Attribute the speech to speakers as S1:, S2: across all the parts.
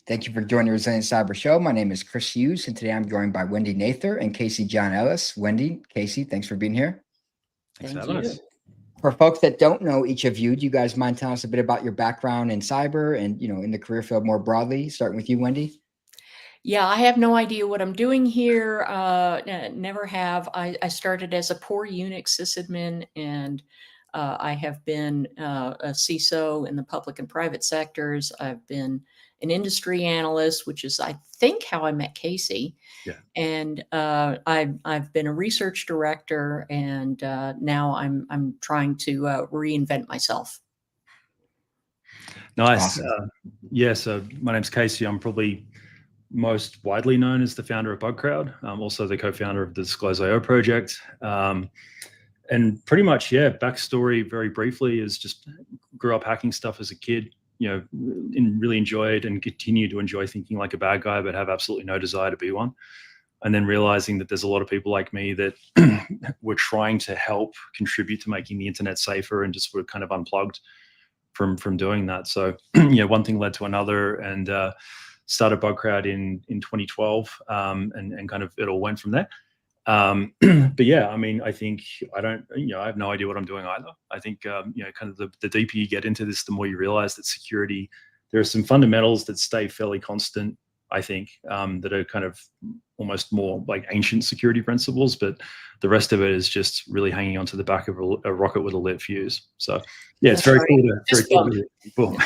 S1: Thank you for joining the Resilient Cyber Show. My name is Chris Hughes, and today I'm joined by Wendy Nather and Casey John Ellis. Wendy, Casey, thanks for being here.
S2: Thanks for having us.
S1: For folks that don't know each of you, do you guys mind telling us a bit about your background in cyber and, in the career field more broadly, starting with you, Wendy?
S3: Yeah, I have no idea what I'm doing here. Never have. I started as a poor Unix sysadmin, and I have been a CISO in the public and private sectors. I've been an industry analyst, which is, I think, how I met Casey.
S2: Yeah.
S3: And I've been a research director, and now I'm trying to reinvent myself.
S2: Nice. Awesome. So my name's Casey. I'm probably most widely known as the founder of Bugcrowd. I'm also the co-founder of the Disclose.io project. And pretty much, backstory very briefly is just grew up hacking stuff as a kid, and really enjoyed and continue to enjoy thinking like a bad guy, but have absolutely no desire to be one. And then realizing that there's a lot of people like me that were trying to help contribute to making the internet safer and just were kind of unplugged from doing that. So, one thing led to another, and started Bugcrowd in 2012, and kind of it all went from there. But yeah, I mean, I think I have no idea what I'm doing either. I think, kind of the deeper you get into this, the more you realize that security, there are some fundamentals that stay fairly constant, I think, that are kind of almost more like ancient security principles, but the rest of it is just really hanging onto the back of a rocket with a lit fuse. So yeah, it's very cool.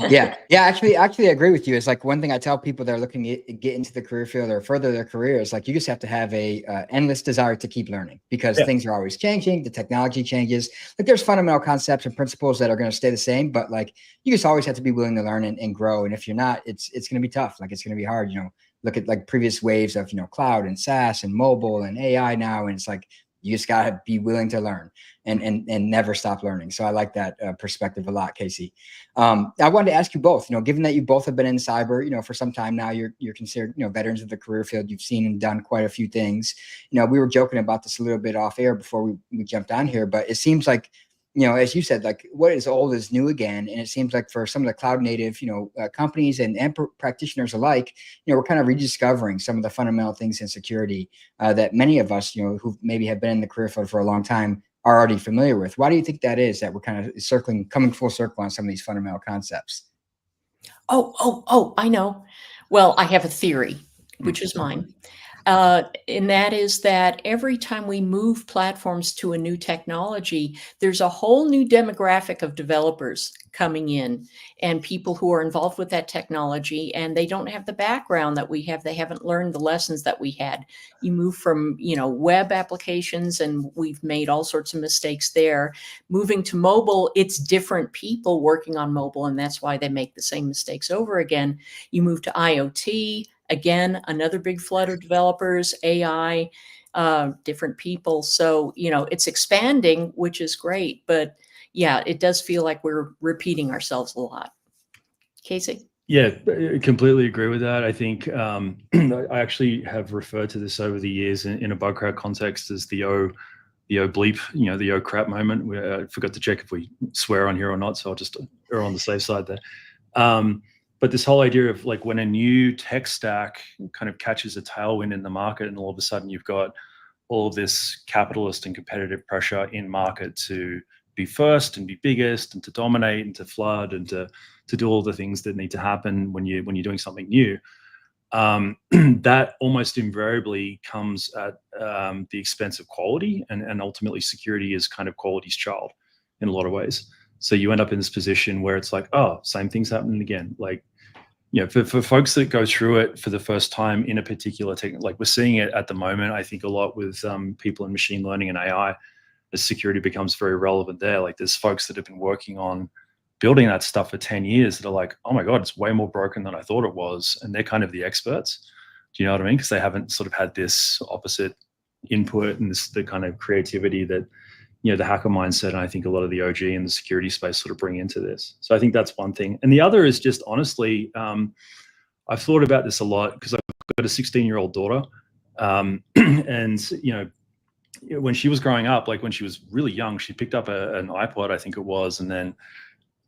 S1: Yeah. Actually, I agree with you. It's like one thing I tell people that are looking to get into the career field or further their career is like, you just have to have a endless desire to keep learning, because things are always changing. The technology changes. Like there's fundamental concepts and principles that are going to stay the same, but like you just always have to be willing to learn and grow. And if you're not, it's going to be tough. Like it's going to be hard, look at like previous waves of, cloud and SaaS and mobile and AI now. And it's like, you just got to be willing to learn and never stop learning. So I like that perspective a lot, Casey. I wanted to ask you both, given that you both have been in cyber, for some time now, you're considered, veterans of the career field. You've seen and done quite a few things. We were joking about this a little bit off air before we jumped on here, but it seems like, as you said, like what is old is new again. And it seems like for some of the cloud native, companies and practitioners alike, we're kind of rediscovering some of the fundamental things in security that many of us, who maybe have been in the career field for a long time are already familiar with. Why do you think that is, that we're kind of coming full circle on some of these fundamental concepts?
S3: Oh, I know. Well, I have a theory, which is mine. And that is that every time we move platforms to a new technology, there's a whole new demographic of developers coming in and people who are involved with that technology, and they don't have the background that we have. They haven't learned the lessons that we had. You move from, web applications, and we've made all sorts of mistakes there. Moving to mobile, it's different people working on mobile, and that's why they make the same mistakes over again. You move to IoT, again, another big flood of developers, AI, different people. So, it's expanding, which is great. But yeah, it does feel like we're repeating ourselves a lot. Casey?
S2: Yeah, completely agree with that. I think I actually have referred to this over the years in a Bugcrowd context as the O bleep, the O crap moment. I forgot to check if we swear on here or not, so I'll just err on the safe side there. But this whole idea of like when a new tech stack kind of catches a tailwind in the market, and all of a sudden you've got all of this capitalist and competitive pressure in market to be first and be biggest and to dominate and to flood and to do all the things that need to happen when you're doing something new, that almost invariably comes at the expense of quality, and ultimately security is kind of quality's child in a lot of ways. So you end up in this position where it's like, oh, same thing's happening again. Like, for folks that go through it for the first time in a particular technique, like we're seeing it at the moment, I think a lot with people in machine learning and AI, as security becomes very relevant there. Like there's folks that have been working on building that stuff for 10 years that are like, oh my God, it's way more broken than I thought it was. And they're kind of the experts. Do you know what I mean? Because they haven't sort of had this opposite input and the kind of creativity that, the hacker mindset, and I think a lot of the OG and the security space sort of bring into this. So I think that's one thing. And the other is just honestly, I've thought about this a lot because I've got a 16-year-old daughter. And, when she was growing up, like when she was really young, she picked up an iPod, I think it was, and then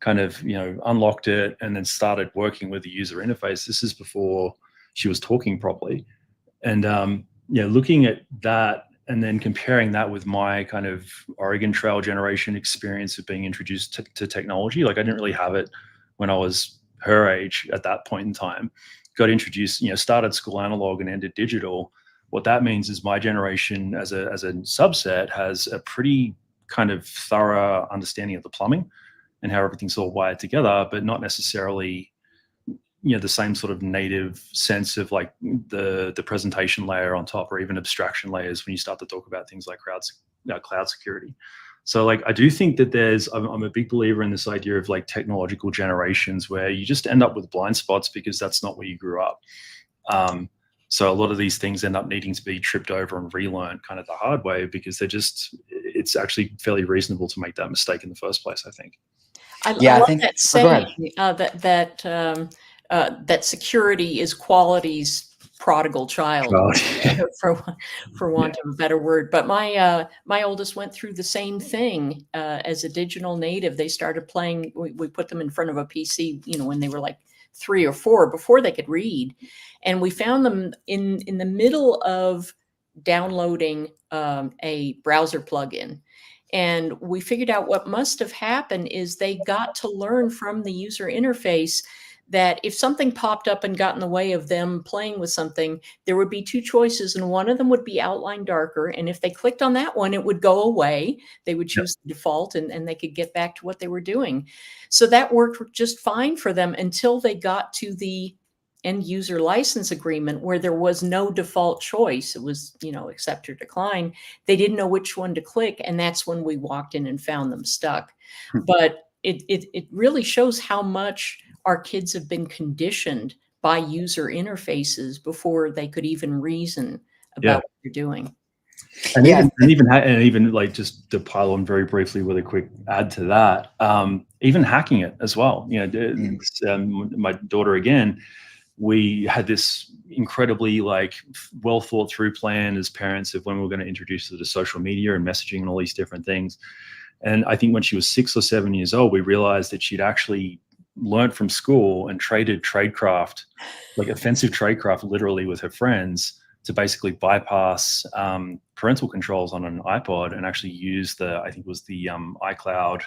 S2: kind of, unlocked it and then started working with the user interface. This is before she was talking properly. And, looking at that and then comparing that with my kind of Oregon Trail generation experience of being introduced to technology, like I didn't really have it when I was her age at that point in time. Got introduced, started school analog and ended digital. What that means is my generation as a subset has a pretty kind of thorough understanding of the plumbing and how everything's all wired together, but not necessarily, the same sort of native sense of like the presentation layer on top, or even abstraction layers when you start to talk about things like cloud security. So like, I do think that I'm a big believer in this idea of like technological generations where you just end up with blind spots because that's not where you grew up. So a lot of these things end up needing to be tripped over and relearned kind of the hard way, because it's actually fairly reasonable to make that mistake in the first place, I think.
S3: I love that saying, that security is quality's prodigal child, for want of a better word. But my oldest went through the same thing as a digital native. They started playing. We put them in front of a PC, when they were like 3 or 4, before they could read, and we found them in the middle of downloading a browser plugin. And we figured out what must have happened is they got to learn from the user interface that if something popped up and got in the way of them playing with something, there would be 2 choices, and one of them would be outlined darker. And if they clicked on that one, it would go away. They would choose the default, and they could get back to what they were doing. So that worked just fine for them until they got to the end user license agreement, where there was no default choice. It was, accept or decline. They didn't know which one to click. And that's when we walked in and found them stuck. But it really shows how much our kids have been conditioned by user interfaces before they could even reason about what they're doing.
S2: And even like, just to pile on very briefly with a quick add to that, even hacking it as well. My daughter, again, we had this incredibly well thought through plan as parents of when we were going to introduce her to social media and messaging and all these different things. And I think when she was 6 or 7 years old, we realized that she'd actually learned from school and traded tradecraft, like offensive tradecraft, literally with her friends, to basically bypass parental controls on an iPod and actually use the iCloud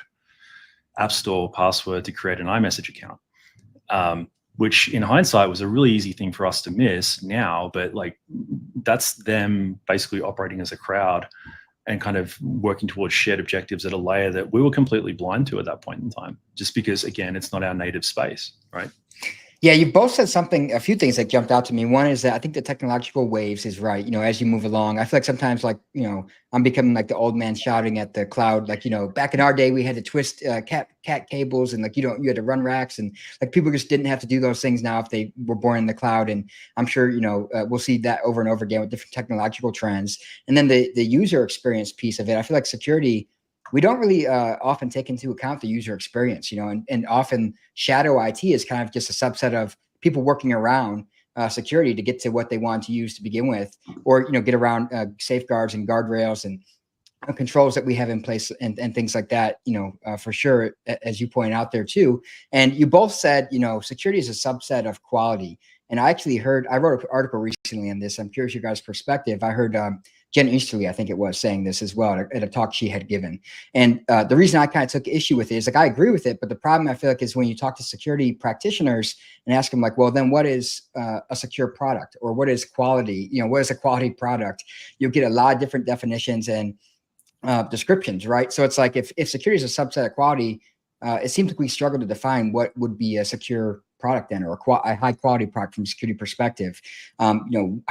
S2: App Store password to create an iMessage account. Which in hindsight was a really easy thing for us to miss now, but that's them basically operating as a crowd and kind of working towards shared objectives at a layer that we were completely blind to at that point in time, just because, again, it's not our native space, right?
S1: Yeah, you both said a few things that jumped out to me. One is that I think the technological waves is right. As you move along, I feel like sometimes I'm becoming like the old man shouting at the cloud. Back in our day, we had to twist cat cables and you had to run racks, and people just didn't have to do those things now if they were born in the cloud. And I'm sure, we'll see that over and over again with different technological trends. And then the user experience piece of it, I feel like security, we don't really often take into account the user experience, and often shadow IT is kind of just a subset of people working around security to get to what they want to use to begin with, or, get around safeguards and guardrails and controls that we have in place and things like that, for sure, as you point out there too. And you both said, security is a subset of quality. And I wrote an article recently on this. I'm curious your guys' perspective. I heard Jen Easterly, I think it was, saying this as well at a talk she had given. And the reason I kind of took issue with it is I agree with it, but the problem I feel like is when you talk to security practitioners and ask them well, then what is a secure product, or what is quality? What is a quality product? You'll get a lot of different definitions and descriptions, right? So it's like if security is a subset of quality, it seems like we struggle to define what would be a secure product then, or a high quality product from a security perspective. How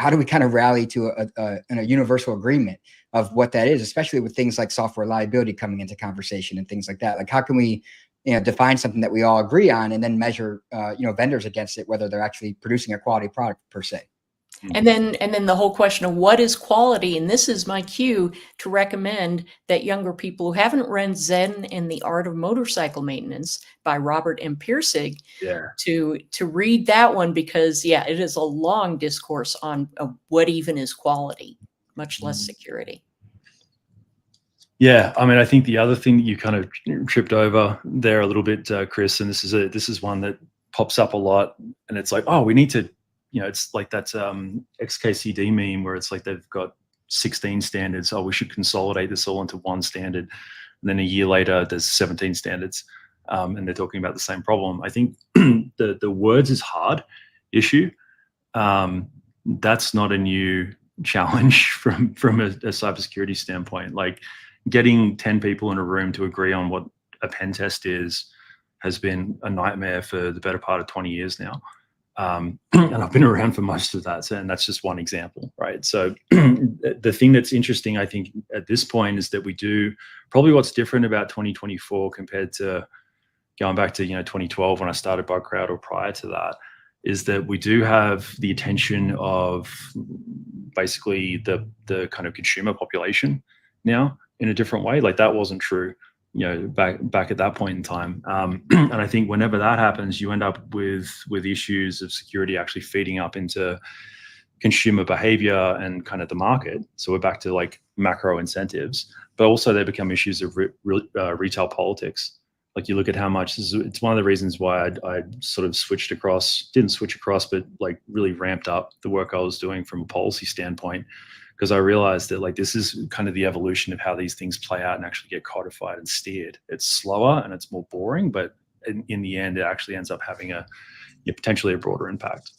S1: do we kind of rally to a universal agreement of what that is, especially with things like software reliability coming into conversation and things like that? How can we define something that we all agree on and then measure vendors against it, whether they're actually producing a quality product per se?
S3: And then the whole question of what is quality, and this is my cue to recommend that younger people who haven't read Zen and the Art of Motorcycle Maintenance by Robert M. Pirsig, to read that one, because it is a long discourse on what even is quality, much less security.
S2: Yeah, I mean, I think the other thing that you kind of tripped over there a little bit, Chris, and this is one that pops up a lot, and it's like, oh, we need to, it's like that XKCD meme where it's like they've got 16 standards. Oh, we should consolidate this all into one standard, and then a year later, there's 17 standards, and they're talking about the same problem. I think the words is hard issue. That's not a new challenge from a cybersecurity standpoint. Like, getting 10 people in a room to agree on what a pen test is has been a nightmare for the better part of 20 years now. And I've been around for most of that. And that's just one example, right? So the thing that's interesting, I think, at this point is that we do probably what's different about 2024 compared to going back to 2012 when I started Bugcrowd or prior to that, is that we do have the attention of basically the kind of consumer population now in a different way. Like, that wasn't true, back at that point in time. And I think whenever that happens, you end up with issues of security actually feeding up into consumer behavior and kind of the market. So we're back to like macro incentives, but also they become issues of retail politics. Like, you look at how much it's one of the reasons why I sort of didn't switch across, but like really ramped up the work I was doing from a policy standpoint, because I realized that like this is kind of the evolution of how these things play out and actually get codified and steered. It's slower and it's more boring, but in the end, it actually ends up having potentially a broader impact.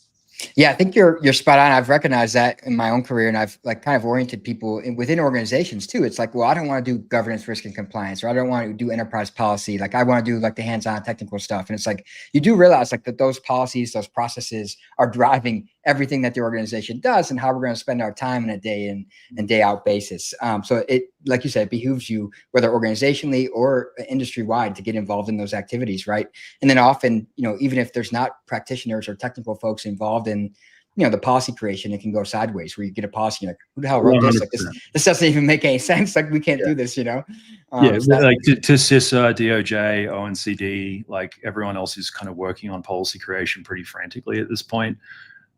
S1: Yeah, I think you're spot on. I've recognized that in my own career, and I've like kind of oriented people within organizations too. It's like, well, I don't want to do governance, risk, and compliance, or I don't want to do enterprise policy. Like, I want to do like the hands-on technical stuff. And it's like, you do realize like that those policies, those processes are driving everything that the organization does and how we're going to spend our time in a day in and day out basis. So it, like you said, it behooves you, whether organizationally or industry wide, to get involved in those activities, right? And then often, even if there's not practitioners or technical folks involved in, the policy creation, it can go sideways where you get a policy, like, who the hell wrote this? Like, this doesn't even make any sense. Like, we can't do this,
S2: So like to CISO, DOJ, ONCD, like everyone else is kind of working on policy creation pretty frantically at this point.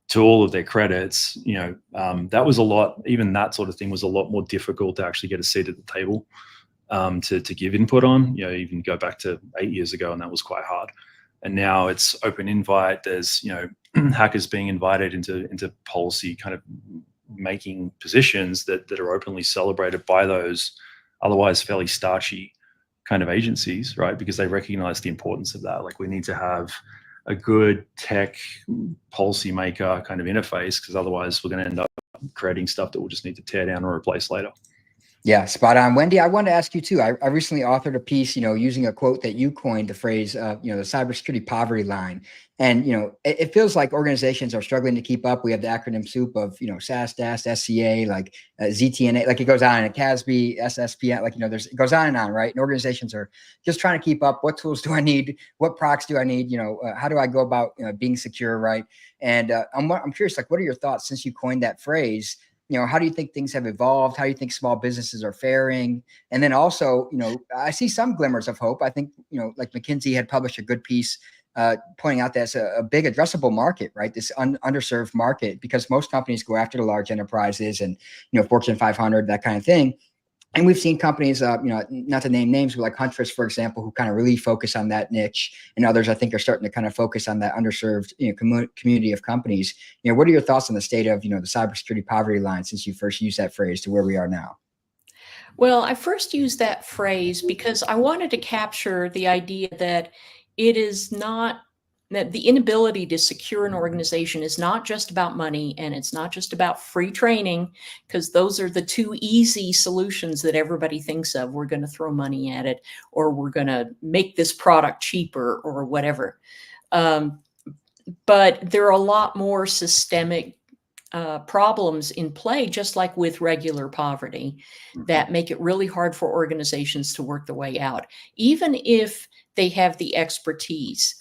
S2: To all of their credits, that was a lot, even that sort of thing was a lot more difficult to actually get a seat at the table to give input on. Even go back to 8 years ago, and that was quite hard. And now it's open invite. There's, hackers being invited into policy kind of making positions that are openly celebrated by those otherwise fairly starchy kind of agencies, right? Because they recognize the importance of that. Like, we need to have a good tech policymaker kind of interface, because otherwise we're going to end up creating stuff that we'll just need to tear down or replace later.
S1: Yeah, spot on. Wendy, I wanted to ask you too. I recently authored a piece, using a quote that you coined, the phrase, the cybersecurity poverty line. And, it feels like organizations are struggling to keep up. We have the acronym soup of, SAST, DAST, SCA, like ZTNA, like it goes on, and CASB, SSPN, like, it goes on and on, right? And organizations are just trying to keep up. What tools do I need? What procs do I need? How do I go about being secure, right? And I'm curious, like, what are your thoughts since you coined that phrase? How do you think things have evolved? How do you think small businesses are faring? And then also, I see some glimmers of hope. I think, like McKinsey had published a good piece pointing out that it's a big addressable market, right? This underserved market, because most companies go after the large enterprises and, Fortune 500, that kind of thing. And we've seen companies, not to name names, but like Huntress, for example, who kind of really focus on that niche, and others, I think, are starting to kind of focus on that underserved, community of companies. What are your thoughts on the state of, the cybersecurity poverty line since you first used that phrase to where we are now?
S3: Well, I first used that phrase because I wanted to capture the idea that it is not that the inability to secure an organization is not just about money, and it's not just about free training, because those are the two easy solutions that everybody thinks of. We're going to throw money at it, or we're going to make this product cheaper, or whatever. But there are a lot more systemic problems in play, just like with regular poverty, that make it really hard for organizations to work their way out, even if they have the expertise.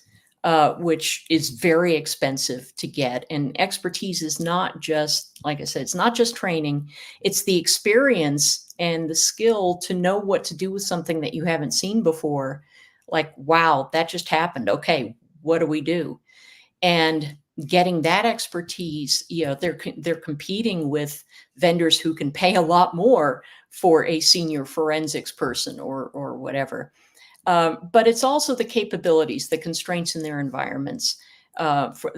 S3: Which is very expensive to get. And expertise is not just, like I said, it's not just training, it's the experience and the skill to know what to do with something that you haven't seen before. Like, wow, that just happened. Okay, what do we do? And getting that expertise, they're competing with vendors who can pay a lot more for a senior forensics person or whatever. But it's also the capabilities, the constraints in their environments. For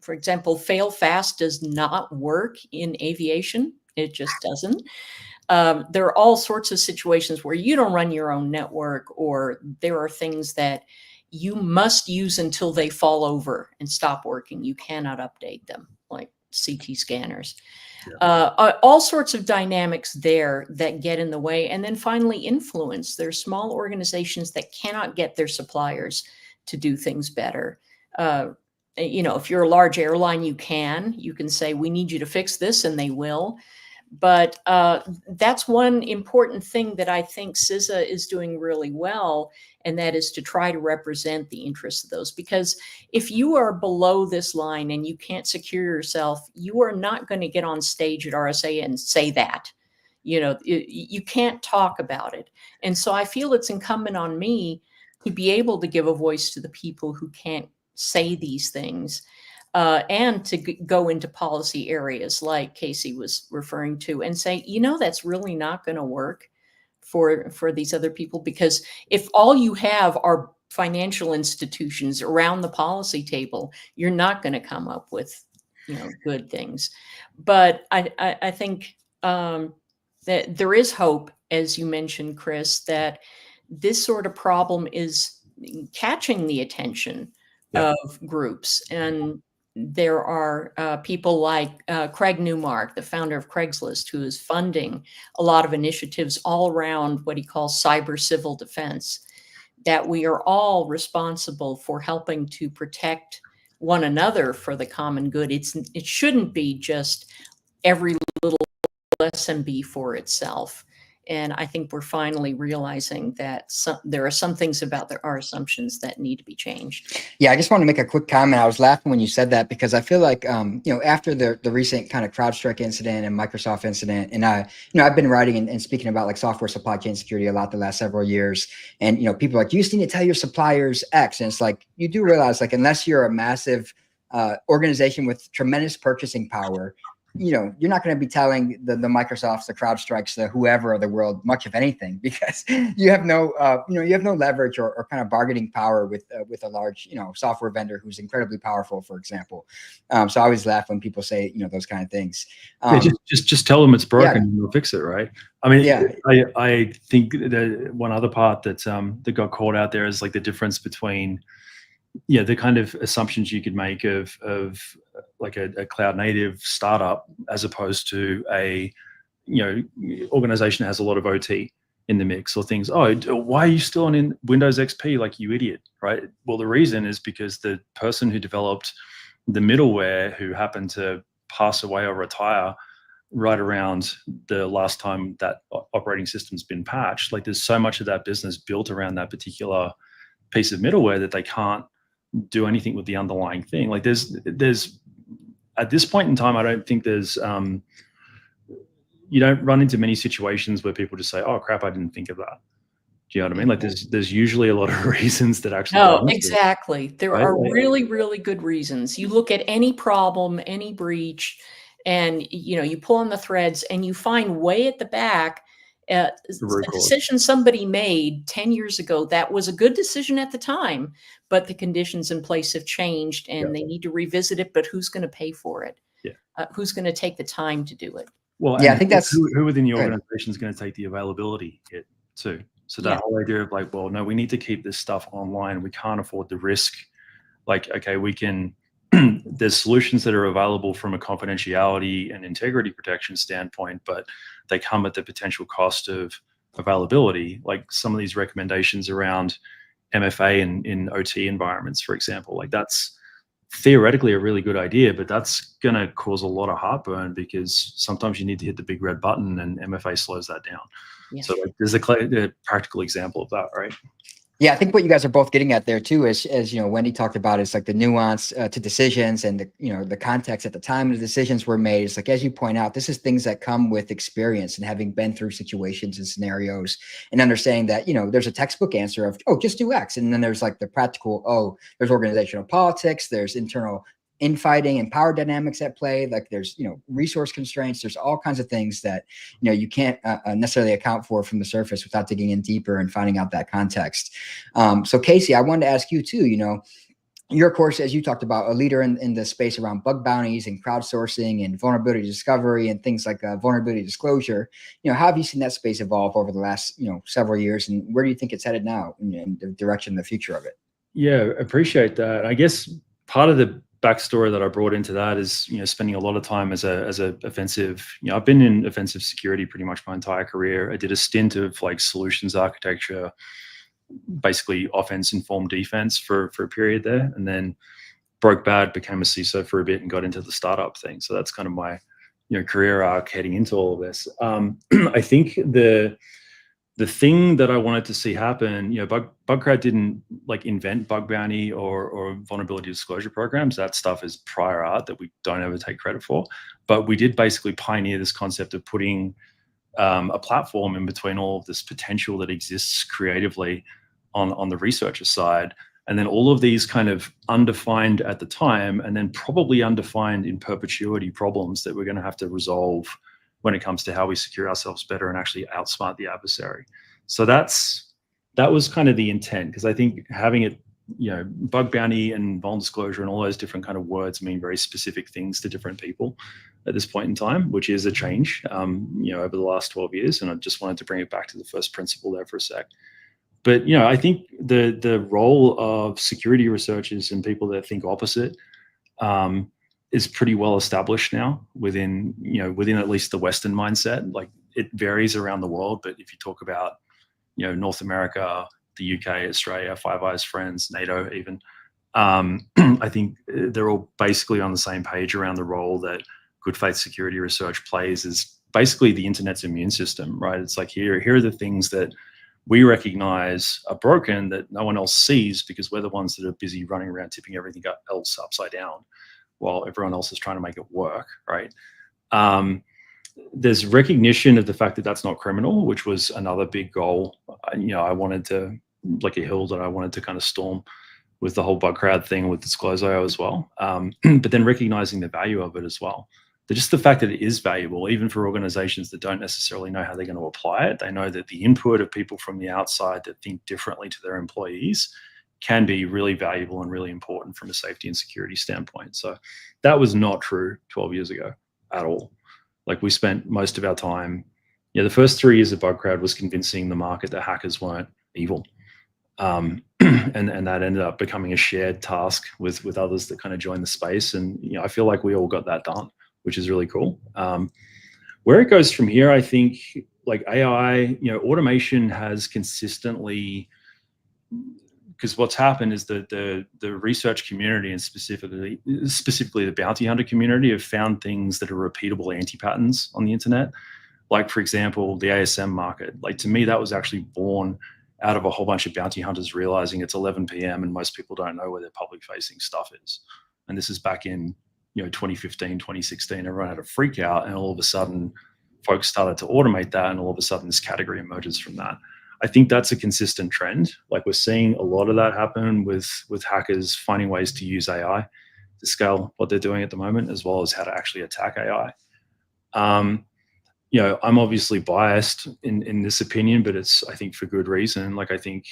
S3: example, fail fast does not work in aviation. It just doesn't. There are all sorts of situations where you don't run your own network, or there are things that you must use until they fall over and stop working. You cannot update them, like CT scanners. All sorts of dynamics there that get in the way. And then finally, influence. There's small organizations that cannot get their suppliers to do things better. If you're a large airline, you can say, we need you to fix this, and they will. But that's one important thing that I think CISA is doing really well, and that is to try to represent the interests of those. Because if you are below this line and you can't secure yourself, you are not going to get on stage at RSA and say that. You can't talk about it. And so I feel it's incumbent on me to be able to give a voice to the people who can't say these things. And to go into policy areas like Casey was referring to and say, that's really not going to work for these other people, because if all you have are financial institutions around the policy table, you're not going to come up with, good things. But I think that there is hope, as you mentioned, Chris, that this sort of problem is catching the attention of groups. And there are people like Craig Newmark, the founder of Craigslist, who is funding a lot of initiatives all around what he calls cyber civil defense, that we are all responsible for helping to protect one another for the common good. It shouldn't be just every little SMB for itself. And I think we're finally realizing that there are some things about our assumptions that need to be changed.
S1: Yeah, I just want to make a quick comment. I was laughing when you said that, because I feel like, after the recent kind of CrowdStrike incident and Microsoft incident, and I've been writing and speaking about like software supply chain security a lot the last several years. And, people are like, you just need to tell your suppliers X. And it's like, you do realize, like, unless you're a massive organization with tremendous purchasing power, you're not going to be telling the Microsofts, the CrowdStrikes, the whoever of the world much of anything, because you have no leverage or kind of bargaining power with a large, software vendor who's incredibly powerful, for example. So I always laugh when people say, those kind of things.
S2: Just tell them it's broken and they'll fix it, right? I mean,
S1: yeah.
S2: I think that one other part that got called out there is like the difference between the kind of assumptions you could make of like a cloud native startup as opposed to a organization that has a lot of OT in the mix, or things. Oh, why are you still on Windows XP, like, you idiot, right? Well, the reason is because the person who developed the middleware, who happened to pass away or retire right around the last time that operating system's been patched, like, there's so much of that business built around that particular piece of middleware that they can't do anything with the underlying thing. Like, there's at this point in time, I don't think there's you don't run into many situations where people just say, oh crap, I didn't think of that. Do you know what I mean? Like, there's usually a lot of reasons that actually.
S3: No, exactly. There are really, really good reasons. You look at any problem, any breach, and you pull on the threads and you find way at the back a decision somebody made 10 years ago that was a good decision at the time, but the conditions in place have changed and they need to revisit it. But who's going to pay for it? Who's going to take the time to do it?
S2: Well, I think that's who within the organization is going to take the availability hit too. So that whole idea of like, well, no, we need to keep this stuff online. We can't afford the risk. Like, okay, we can. There's solutions that are available from a confidentiality and integrity protection standpoint, but they come at the potential cost of availability. Like some of these recommendations around MFA in OT environments, for example, like that's theoretically a really good idea, but that's going to cause a lot of heartburn because sometimes you need to hit the big red button and MFA slows that down. Yeah. So like, there's a practical example of that, right?
S1: Yeah, I think what you guys are both getting at there too is, as Wendy talked about, is like the nuance to decisions and the context at the time the decisions were made. It's like, as you point out, this is things that come with experience and having been through situations and scenarios and understanding that, there's a textbook answer of, oh, just do X. And then there's like the practical, oh, there's organizational politics, there's internal infighting and power dynamics at play. Like there's, resource constraints. There's all kinds of things that, you can't necessarily account for from the surface without digging in deeper and finding out that context. So Casey, I wanted to ask you too, you're, of course, as you talked about, a leader in the space around bug bounties and crowdsourcing and vulnerability discovery and things like vulnerability disclosure. How have you seen that space evolve over the last, several years, and where do you think it's headed now in the direction, the future of it?
S2: Yeah, appreciate that. I guess part of the backstory that I brought into that is, spending a lot of time as a offensive, I've been in offensive security pretty much my entire career. I did a stint of like solutions architecture, basically offense informed defense for a period there, and then broke bad, became a CISO for a bit and got into the startup thing. So that's kind of my, career arc heading into all of this. I think the thing that I wanted to see happen, Bugcrowd didn't like invent bug bounty or vulnerability disclosure programs. That stuff is prior art that we don't ever take credit for. But we did basically pioneer this concept of putting a platform in between all of this potential that exists creatively on the researcher side. And then all of these kind of undefined at the time, and then probably undefined in perpetuity problems that we're going to have to resolve when it comes to how we secure ourselves better and actually outsmart the adversary. So that was kind of the intent, because I think having it, bug bounty and vuln disclosure and all those different kind of words mean very specific things to different people at this point in time, which is a change, over the last 12 years. And I just wanted to bring it back to the first principle there for a sec. But, I think the role of security researchers and people that think opposite, is pretty well established now within at least the Western mindset. Like it varies around the world, but if you talk about, North America, the UK, Australia, Five Eyes friends, NATO even, I think they're all basically on the same page around the role that good faith security research plays as basically the internet's immune system, right? It's like, here are the things that we recognize are broken that no one else sees because we're the ones that are busy running around tipping everything else upside down while everyone else is trying to make it work, right? There's recognition of the fact that that's not criminal, which was another big goal. I wanted to, like a hill that I wanted to kind of storm with the whole Bugcrowd thing with Disclose.io as well. But then recognizing the value of it as well. Just the fact that it is valuable, even for organizations that don't necessarily know how they're going to apply it. They know that the input of people from the outside that think differently to their employees can be really valuable and really important from a safety and security standpoint. So that was not true 12 years ago at all. Like we spent most of our time, the first 3 years of Bugcrowd was convincing the market that hackers weren't evil. And that ended up becoming a shared task with others that kind of joined the space. And, I feel like we all got that done, which is really cool. Where it goes from here, I think like AI, automation has consistently, because what's happened is that the research community and specifically the bounty hunter community have found things that are repeatable anti-patterns on the internet. Like, for example, the ASM market. Like, to me, that was actually born out of a whole bunch of bounty hunters realizing it's 11 p.m. and most people don't know where their public facing stuff is. And this is back in 2015, 2016, everyone had a freak out, and all of a sudden folks started to automate that, and all of a sudden this category emerges from that. I think that's a consistent trend. Like, we're seeing a lot of that happen with hackers finding ways to use AI to scale what they're doing at the moment, as well as how to actually attack AI. I'm obviously biased in this opinion, but it's, I think, for good reason. Like, I think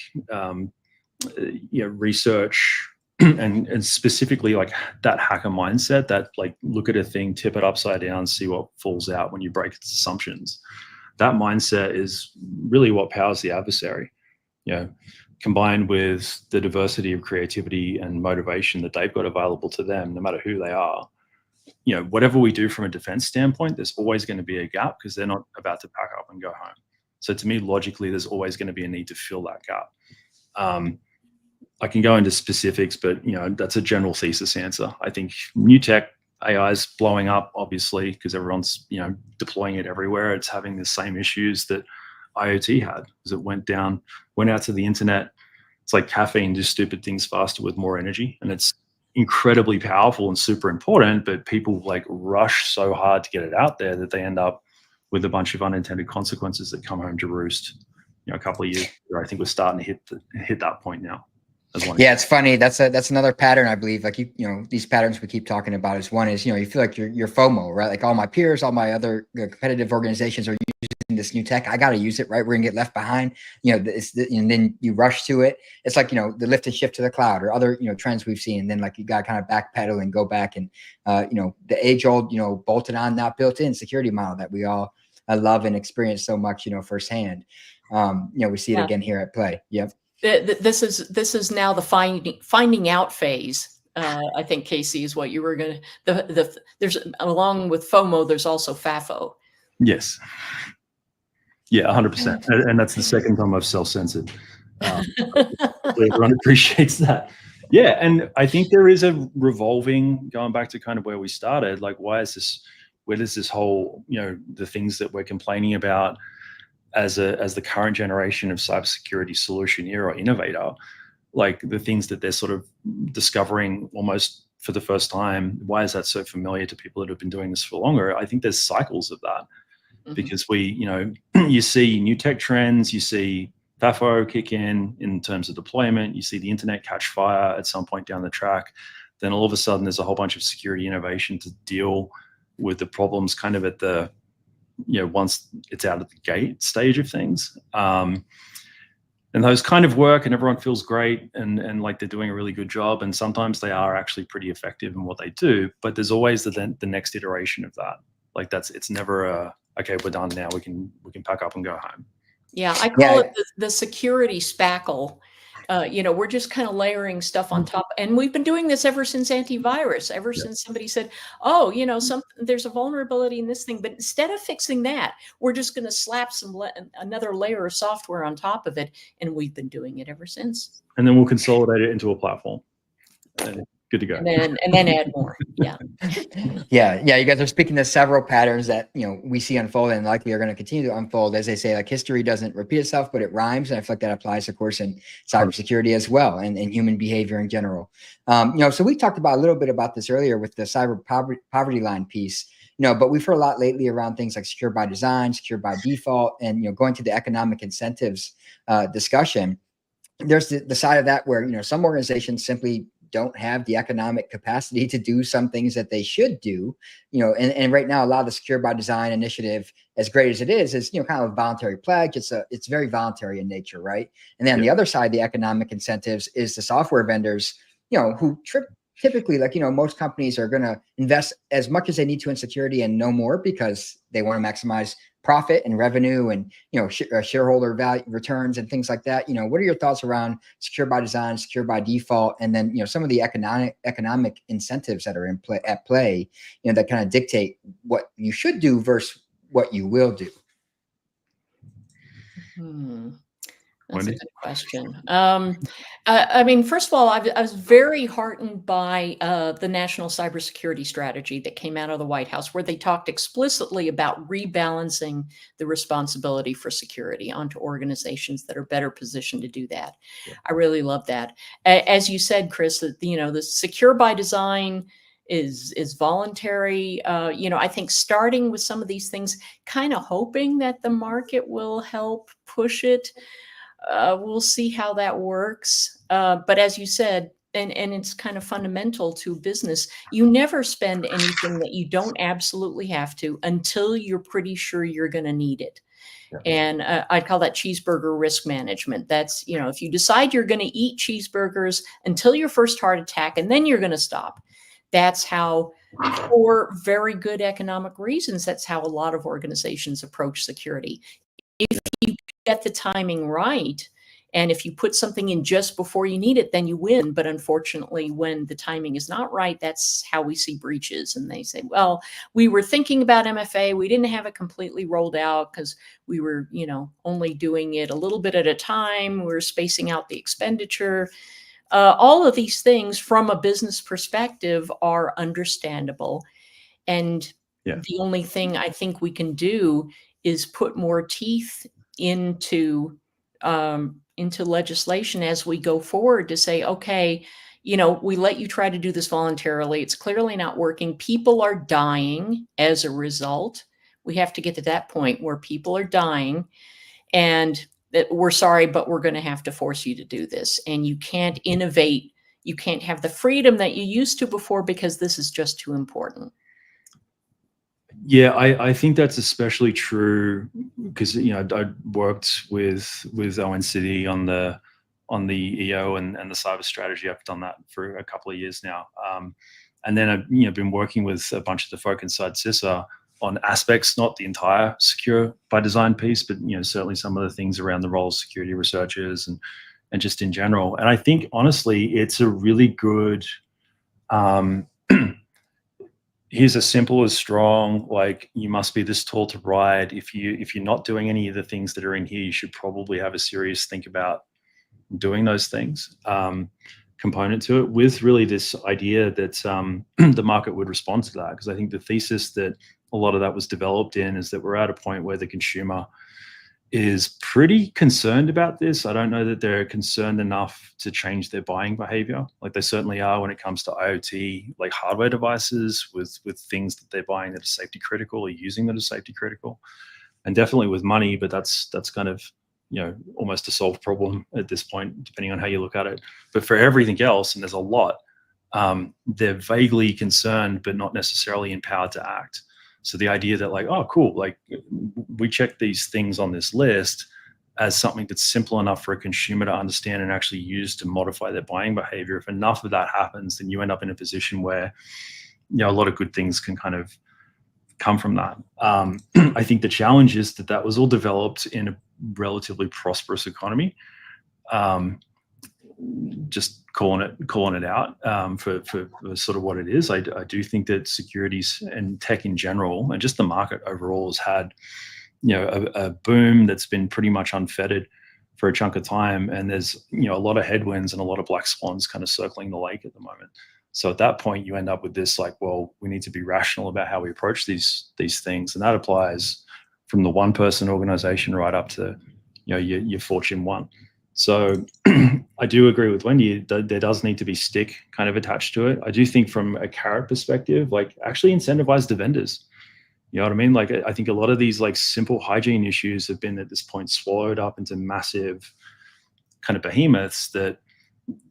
S2: research and specifically like that hacker mindset, that like look at a thing, tip it upside down, see what falls out when you break its assumptions. That mindset is really what powers the adversary, combined with the diversity of creativity and motivation that they've got available to them, no matter who they are. Whatever we do from a defense standpoint, there's always going to be a gap because they're not about to pack up and go home. So to me, logically, there's always going to be a need to fill that gap. I can go into specifics, but that's a general thesis answer. I think new tech AI is blowing up, obviously, because everyone's deploying it everywhere. It's having the same issues that IoT had, because it went out to the internet it's like caffeine, do stupid things faster with more energy, and it's incredibly powerful and super important, but people like rush so hard to get it out there that they end up with a bunch of unintended consequences that come home to roost. A couple of years ago, I think we're starting to hit that point now.
S1: Yeah, it's funny. That's another pattern, I believe. Like these patterns we keep talking about is one is, you feel like you're FOMO, right? Like all my peers, all my other competitive organizations are using this new tech. I got to use it, right? We're gonna get left behind. And then you rush to it. It's like, the lift and shift to the cloud or other, trends we've seen. And then like you got to kind of backpedal and go back and, the age old, bolted on, not built in security model that we all love and experience so much, firsthand. We see it again here at play. Yep.
S3: This is now the finding out phase. I think, Casey, is what you were going to. There's, along with FOMO, there's also FAFO.
S2: Yes. Yeah, 100%. And that's the second time I've self-censored. Everyone appreciates that. Yeah, and I think there is a revolving, going back to kind of where we started, like where does this whole, the things that we're complaining about as the current generation of cybersecurity solutioneer or innovator, like the things that they're sort of discovering almost for the first time, why is that so familiar to people that have been doing this for longer? I think there's cycles of that. Because you see new tech trends, you see FAFO kick in terms of deployment, you see the internet catch fire at some point down the track, then all of a sudden there's a whole bunch of security innovation to deal with the problems kind of at the, once it's out of the gate stage of things. And those kind of work and everyone feels great and like they're doing a really good job. And sometimes they are actually pretty effective in what they do, but there's always the next iteration of that. Like it's never okay, we're done now. We can pack up and go home.
S3: Yeah, I call it the security spackle. We're just kind of layering stuff on top, and we've been doing this ever since antivirus. Ever since somebody said, "Oh, there's a vulnerability in this thing," but instead of fixing that, we're just going to slap another layer of software on top of it, and we've been doing it ever since.
S2: And then we'll consolidate it into a platform. Good to go.
S3: And then add more. Yeah.
S1: Yeah. You guys are speaking to several patterns that, we see unfold and likely are going to continue to unfold. As they say, like history doesn't repeat itself, but it rhymes. And I feel like that applies, of course, in cybersecurity as well and human behavior in general. So we talked about a little bit about this earlier with the cyber poverty line piece, but we've heard a lot lately around things like secure by design, secure by default, and, going to the economic incentives discussion. There's the side of that where, some organizations simply don't have the economic capacity to do some things that they should do, and right now, a lot of the secure by design initiative, as great as it is, kind of a voluntary pledge. It's very voluntary in nature. Right. And then the other side, the economic incentives is the software vendors, who typically, like, most companies are going to invest as much as they need to in security and no more because they want to maximize profit and revenue and, shareholder value returns and things like that. What are your thoughts around secure by design, secure by default, and then, some of the economic incentives that are at play, that kind of dictate what you should do versus what you will do?
S3: That's a good question. I mean, first of all, I was very heartened by the National Cybersecurity Strategy that came out of the White House, where they talked explicitly about rebalancing the responsibility for security onto organizations that are better positioned to do that. Yeah. I really love that. As you said, Chris, that the secure by design is voluntary. I think starting with some of these things, kind of hoping that the market will help push it. We'll see how that works. But as you said, and it's kind of fundamental to business, you never spend anything that you don't absolutely have to until you're pretty sure you're going to need it. Yeah. And I'd call that cheeseburger risk management. That's, if you decide you're going to eat cheeseburgers until your first heart attack, and then you're going to stop. That's how, for very good economic reasons, that's how a lot of organizations approach security. If you get the timing right, and if you put something in just before you need it, then you win. But unfortunately, when the timing is not right, that's how we see breaches. And they say, well, we were thinking about MFA. We didn't have it completely rolled out because we were, only doing it a little bit at a time. We were spacing out the expenditure. All of these things from a business perspective are understandable. And the only thing I think we can do is put more teeth into into legislation as we go forward to say, okay, you know, we let you try to do this voluntarily. It's clearly not working. People are dying as a result. We have to get to that point where people are dying, and that we're sorry, but we're going to have to force you to do this. And you can't innovate. You can't have the freedom that you used to before because this is just too important.
S2: Yeah, I think that's especially true because, you know, I worked with Owen City on the EO and the cyber strategy. I've done that for a couple of years now, and then I've, you know, been working with a bunch of the folk inside CISO on aspects, not the entire secure by design piece, but, you know, certainly some of the things around the role of security researchers and just in general. And I think honestly, it's a really good. Here's a simple as strong, like, you must be this tall to ride. If you're not doing any of the things that are in here, you should probably have a serious think about doing those things, component to it, with really this idea that the market would respond to that. Because I think the thesis that a lot of that was developed in is that we're at a point where the consumer is pretty concerned about this. I don't know that they're concerned enough to change their buying behavior. Like they certainly are when it comes to IoT, like hardware devices with things that they're buying that are safety critical or using that are safety critical. And definitely with money, but that's kind of, you know, almost a solved problem at this point, depending on how you look at it. But for everything else, and there's a lot, they're vaguely concerned, but not necessarily empowered to act. So the idea that, like, oh, cool, like we check these things on this list as something that's simple enough for a consumer to understand and actually use to modify their buying behavior. If enough of that happens, then you end up in a position where, you know, a lot of good things can kind of come from that. I think the challenge is that that was all developed in a relatively prosperous economy. Just calling it out for sort of what it is. I do think that securities and tech in general, and just the market overall, has had, you know, a boom that's been pretty much unfettered for a chunk of time, and there's, you know, a lot of headwinds and a lot of black swans kind of circling the lake at the moment. So at that point, you end up with this, like, well, we need to be rational about how we approach these things, and that applies from the one person organization right up to, you know, your Fortune 1. So I do agree with Wendy, there does need to be stick kind of attached to it. I do think from a carrot perspective, like, actually incentivize the vendors. You know what I mean? Like, I think a lot of these like simple hygiene issues have been at this point swallowed up into massive kind of behemoths that,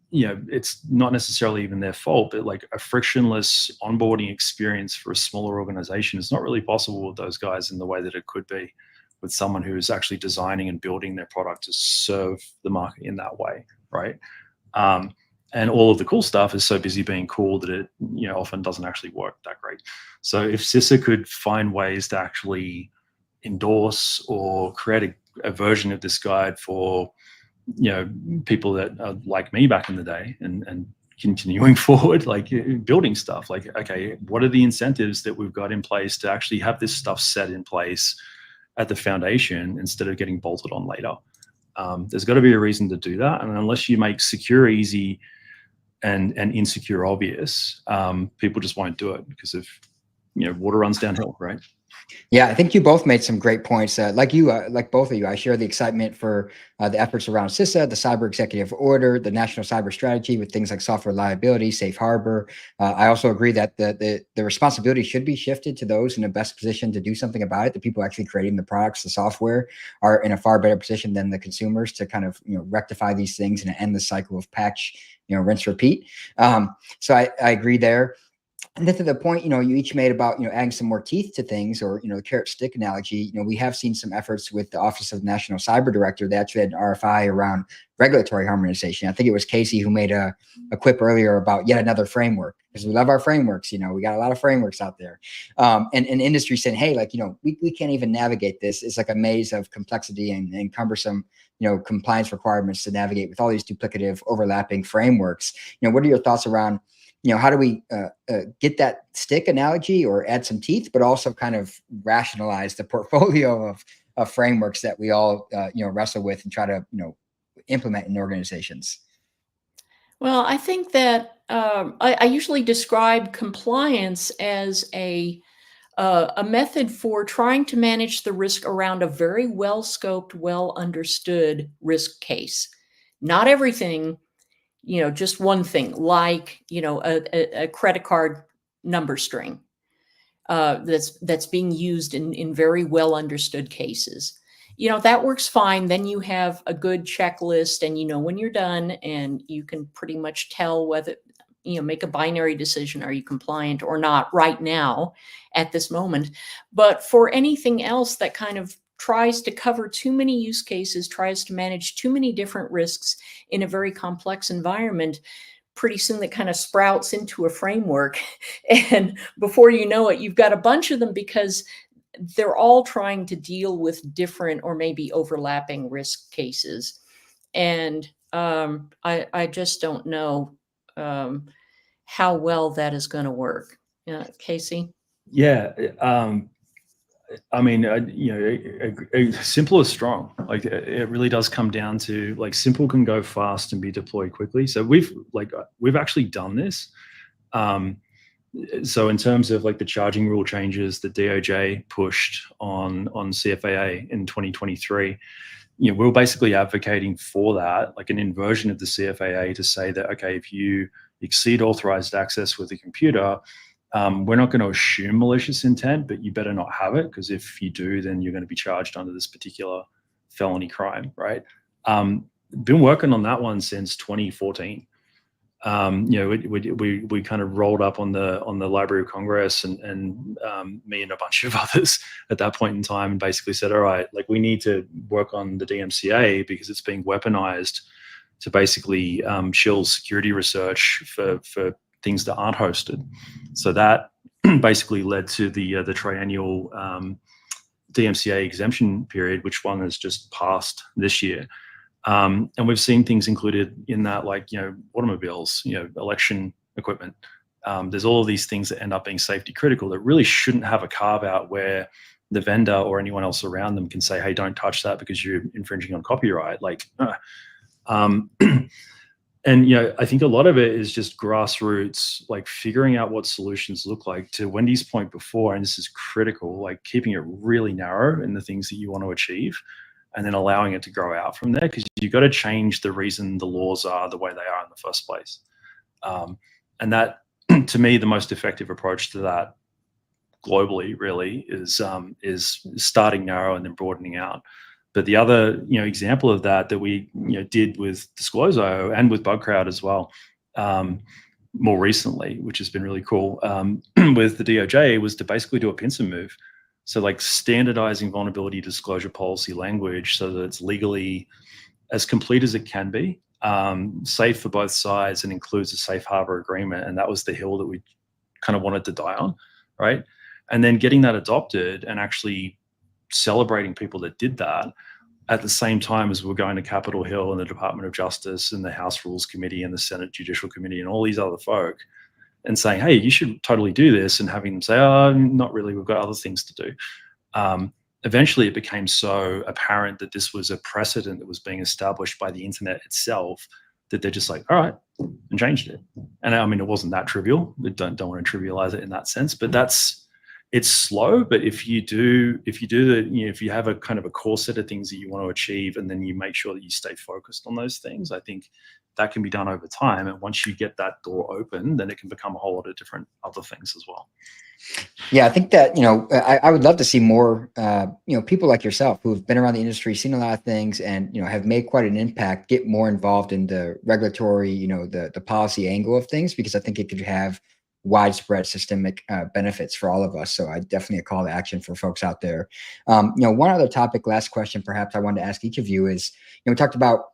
S2: you know, it's not necessarily even their fault, but like a frictionless onboarding experience for a smaller organization is not really possible with those guys in the way that it could be with someone who is actually designing and building their product to serve the market in that way, right? And all of the cool stuff is so busy being cool that it, you know, often doesn't actually work that great. So if CISA could find ways to actually endorse or create a version of this guide for, you know, people that are like me back in the day and continuing forward, like building stuff, like, okay, what are the incentives that we've got in place to actually have this stuff set in place at the foundation instead of getting bolted on later? There's got to be a reason to do that. And unless you make secure easy and insecure obvious, people just won't do it because of, you know, water runs downhill, right?
S1: Yeah, I think you both made some great points. Like both of you, I share the excitement for the efforts around CISA, the Cyber Executive Order, the National Cyber Strategy with things like software liability, safe harbor. I also agree that the responsibility should be shifted to those in the best position to do something about it. The people actually creating the products, the software, are in a far better position than the consumers to kind of, you know, rectify these things and end the cycle of patch, you know, rinse, repeat. So I agree there. And then to the point, you know, you each made about, you know, adding some more teeth to things, or, you know, the carrot stick analogy. You know, we have seen some efforts with the Office of National Cyber Director. They actually had an RFI around regulatory harmonization. I think it was Casey who made a quip earlier about yet another framework, because we love our frameworks. You know, we got a lot of frameworks out there. And industry saying, hey, like, you know, we can't even navigate this. It's like a maze of complexity and cumbersome, you know, compliance requirements to navigate with all these duplicative overlapping frameworks. You know, what are your thoughts around, you know, how do we get that stick analogy or add some teeth, but also kind of rationalize the portfolio of frameworks that we all, you know, wrestle with and try to, you know, implement in organizations?
S3: Well, I think that I usually describe compliance as a a method for trying to manage the risk around a very well-scoped, well-understood risk case. Not everything, just one thing, like, a credit card number string that's being used in very well understood cases. That works fine. Then you have a good checklist, and when you're done, and you can pretty much tell whether, make a binary decision. Are you compliant or not right now at this moment? But for anything else that kind of tries to cover too many use cases, tries to manage too many different risks in a very complex environment, pretty soon that kind of sprouts into a framework. And before you know it, you've got a bunch of them, because they're all trying to deal with different or maybe overlapping risk cases. And I just don't know how well that is going to work. Casey?
S2: Yeah. I mean, simple is strong. Like, it really does come down to, like, simple can go fast and be deployed quickly. So we've actually done this. So in terms of, like, the charging rule changes that DOJ pushed on CFAA in 2023, we were basically advocating for that, like an inversion of the CFAA, to say that, okay, if you exceed authorized access with a computer, we're not going to assume malicious intent, but you better not have it, because if you do, then you're going to be charged under this particular felony crime, right? Been working on that one since 2014. We kind of rolled up on the Library of Congress, and me and a bunch of others at that point in time, and basically said, all right, like, we need to work on the DMCA, because it's being weaponized to basically shill security research for things that aren't hosted. So that basically led to the triennial DMCA exemption period, which one has just passed this year. And we've seen things included in that, like, automobiles, election equipment. There's all of these things that end up being safety critical that really shouldn't have a carve out where the vendor or anyone else around them can say, hey, don't touch that because you're infringing on copyright. Like, and I think a lot of it is just grassroots, like, figuring out what solutions look like. To Wendy's point before, and this is critical, like, keeping it really narrow in the things that you want to achieve, and then allowing it to grow out from there, because you've got to change the reason the laws are the way they are in the first place. And that, to me, the most effective approach to that globally really is starting narrow and then broadening out. But the other, example of that we, did with Disclose.io and with Bugcrowd as well, more recently, which has been really cool, with the DOJ, was to basically do a pincer move. So, like, standardizing vulnerability disclosure policy language so that it's legally as complete as it can be, safe for both sides, and includes a safe harbor agreement. And that was the hill that we kind of wanted to die on, right? And then getting that adopted and actually celebrating people that did that at the same time as we're going to Capitol Hill and the Department of Justice and the House Rules Committee and the Senate Judicial Committee and all these other folk, and saying, hey, you should totally do this, and having them say, oh, not really, we've got other things to do. Eventually it became so apparent that this was a precedent that was being established by the internet itself, that they're just like, all right, and changed it. And I mean, it wasn't that trivial. I don't want to trivialize it in that sense, but it's slow. But if you have a kind of a core set of things that you want to achieve, and then you make sure that you stay focused on those things, I think that can be done over time. And once you get that door open, then it can become a whole lot of different other things as well.
S1: Yeah, I think that, I would love to see more, people like yourself who've been around the industry, seen a lot of things, and, have made quite an impact, get more involved in the regulatory, the policy angle of things, because I think it could have widespread systemic benefits for all of us. So I definitely a call to action for folks out there. One other topic, last question, perhaps I wanted to ask each of you is, we talked about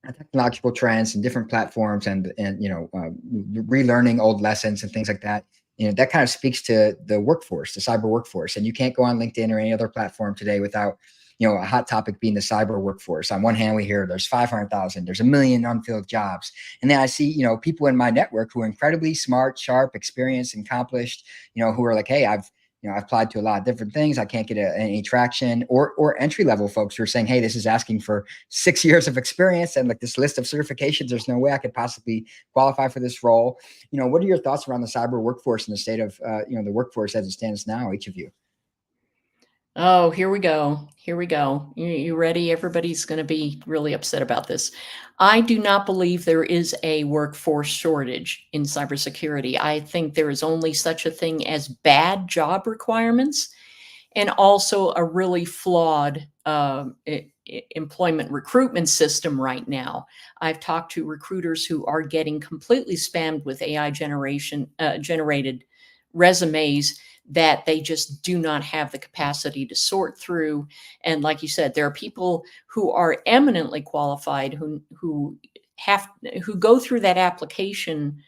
S1: technological trends and different platforms, and relearning old lessons and things like that. That kind of speaks to the workforce, the cyber workforce. And you can't go on LinkedIn or any other platform today without, a hot topic being the cyber workforce. On one hand, we hear there's 500,000, there's 1 million unfilled jobs. And then I see, people in my network who are incredibly smart, sharp, experienced, and accomplished, who are like, hey, I've I've applied to a lot of different things. I can't get any traction, or entry level folks who are saying, hey, this is asking for 6 years of experience and like this list of certifications. There's no way I could possibly qualify for this role. What are your thoughts around the cyber workforce and the state of, the workforce as it stands now, each of you?
S3: Oh, here we go. Here we go. You ready? Everybody's going to be really upset about this. I do not believe there is a workforce shortage in cybersecurity. I think there is only such a thing as bad job requirements, and also a really flawed employment recruitment system right now. I've talked to recruiters who are getting completely spammed with AI generated resumes that they just do not have the capacity to sort through. And like you said, there are people who are eminently qualified who go through that application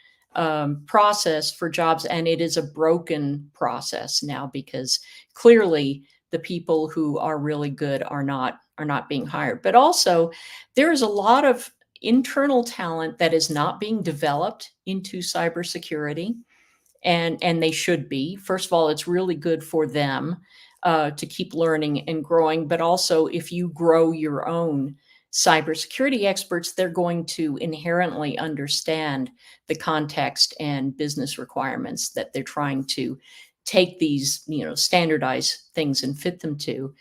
S3: process for jobs, and it is a broken process now because clearly the people who are really good are not being hired. But also, there is a lot of internal talent that is not being developed into cybersecurity. And they should be. First of all, it's really good for them to keep learning and growing. But also, if you grow your own cybersecurity experts, they're going to inherently understand the context and business requirements that they're trying to take these, standardized things and fit them to.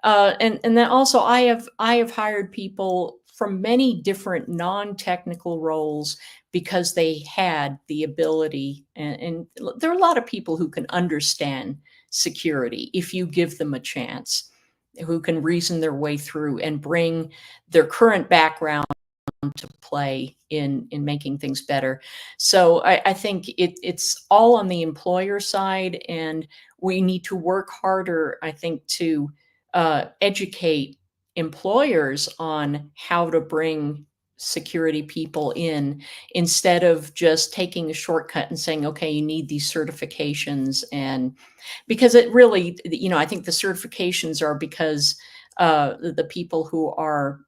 S3: And then also, I have hired people from many different non-technical roles because they had the ability, and there are a lot of people who can understand security if you give them a chance, who can reason their way through and bring their current background to play in making things better. So I think it's all on the employer side, and we need to work harder, I think, to educate employers on how to bring security people in, instead of just taking a shortcut and saying, okay, you need these certifications. And because it really, I think the certifications are because the people who are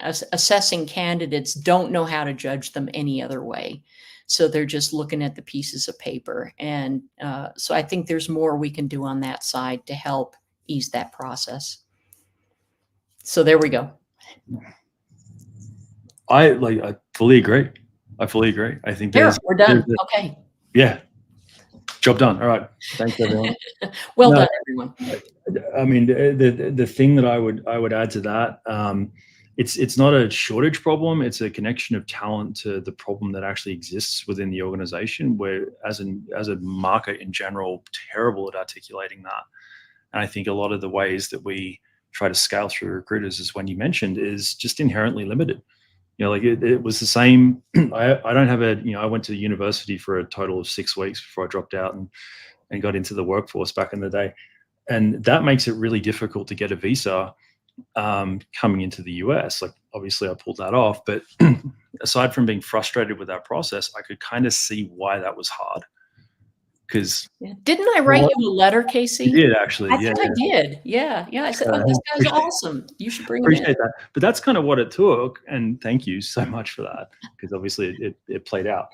S3: assessing candidates don't know how to judge them any other way. So they're just looking at the pieces of paper. And so I think there's more we can do on that side to help ease that process. So there we go.
S2: I fully agree. I think
S3: we're done. Okay.
S2: Yeah. Job done. All right. Thanks, everyone.
S3: Well done, everyone.
S2: I mean, the thing that I would add to that, it's not a shortage problem. It's a connection of talent to the problem that actually exists within the organization, where as a market in general, terrible at articulating that. And I think a lot of the ways that we try to scale through recruiters, as Wendy mentioned, is just inherently limited. It was the same. I don't have I went to university for a total of 6 weeks before I dropped out and got into the workforce back in the day. And that makes it really difficult to get a visa coming into the US. Obviously I pulled that off, but aside from being frustrated with that process, I could kind of see why that was hard. Because
S3: didn't I write you a letter, Casey?
S2: You did, actually.
S3: I think I did. Yeah. I said, oh, this guy's awesome. You should bring him in.
S2: Appreciate that. But that's kind of what it took. And thank you so much for that, because obviously it played out.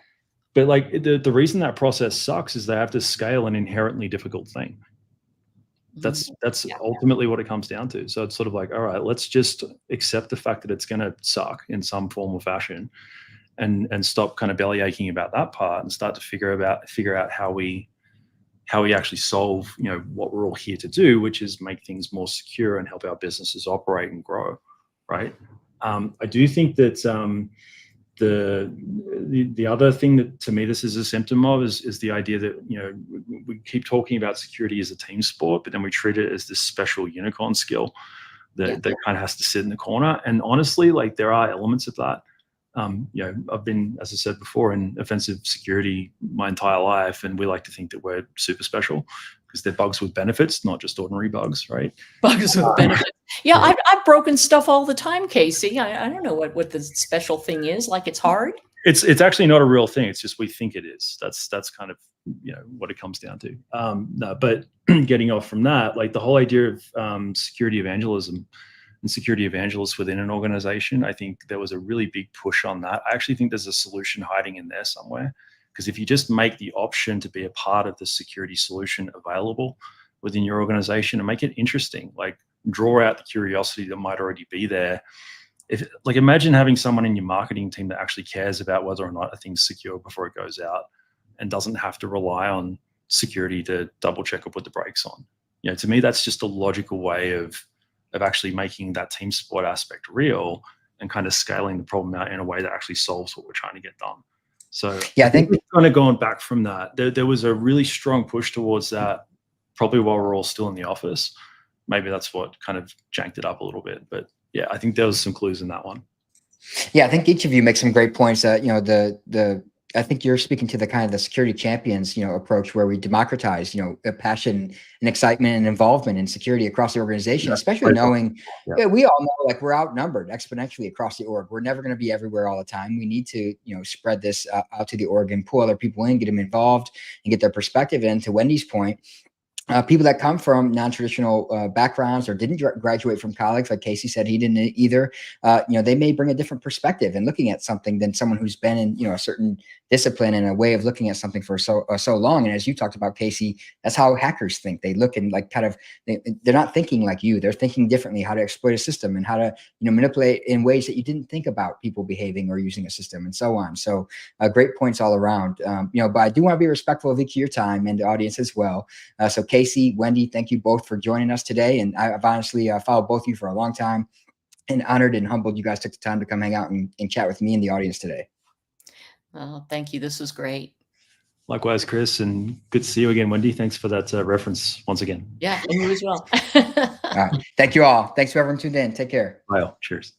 S2: But the reason that process sucks is they have to scale an inherently difficult thing. That's ultimately what it comes down to. So it's sort of all right, let's just accept the fact that it's going to suck in some form or fashion, and stop kind of belly aching about that part and start to figure out how we actually solve, what we're all here to do, which is make things more secure and help our businesses operate and grow. Right. I do think that the other thing that, to me, this is a symptom of is the idea that, we keep talking about security as a team sport, but then we treat it as this special unicorn skill that kind of has to sit in the corner. And honestly, there are elements of that. I've been, as I said before, in offensive security my entire life, and we like to think that we're super special because they're bugs with benefits, not just ordinary bugs, right?
S3: Bugs with benefits. Yeah, I've broken stuff all the time, Casey. I don't know what the special thing is. It's hard.
S2: It's actually not a real thing. It's just we think it is. That's kind of what it comes down to. No, but getting off from that, the whole idea of security evangelism and security evangelists within an organization, I think there was a really big push on that. I actually think there's a solution hiding in there somewhere. Because if you just make the option to be a part of the security solution available within your organization and make it interesting, like draw out the curiosity that might already be there. If, like, imagine having someone in your marketing team that actually cares about whether or not a thing's secure before it goes out and doesn't have to rely on security to double check or put the brakes on. You know, to me, that's just a logical way of actually making that team support aspect real and kind of scaling the problem out in a way that actually solves what we're trying to get done. So
S1: yeah, I think
S2: we've kind of gone back from that. There was a really strong push towards that, probably while we're all still in the office. Maybe that's what kind of janked it up a little bit. But yeah, I think there was some clues in that one.
S1: Yeah, I think each of you make some great points. You know, I think you're speaking to the kind of the security champions, you know, approach where we democratize, you know, a passion and excitement and involvement in security across the organization, especially knowing we all know, like, we're outnumbered exponentially across the org. We're never going to be everywhere all the time. We need to, you know, spread this out to the org and pull other people in, get them involved and get their perspective in. To Wendy's point, people that come from non-traditional backgrounds or didn't graduate from college, like Casey said, he didn't either. You know, they may bring a different perspective in looking at something than someone who's been in, you know, a certain discipline and a way of looking at something for so long. And as you talked about, Casey, that's how hackers think. They look and, like, kind of, they're not thinking like you. They're thinking differently, how to exploit a system and how to, you know, manipulate in ways that you didn't think about people behaving or using a system and so on. So great points all around. You know, but I do want to be respectful of each of your time and the audience as well. So Casey, Wendy, thank you both for joining us today. And I've honestly followed both of you for a long time and honored and humbled you guys took the time to come hang out and chat with me and the audience today.
S3: Oh, thank you. This was great.
S2: Likewise, Chris, and good to see you again, Wendy. Thanks for that reference once again.
S3: Yeah, and you as well.
S1: All right. Thank you all. Thanks for everyone tuned in. Take care.
S2: Bye. Cheers.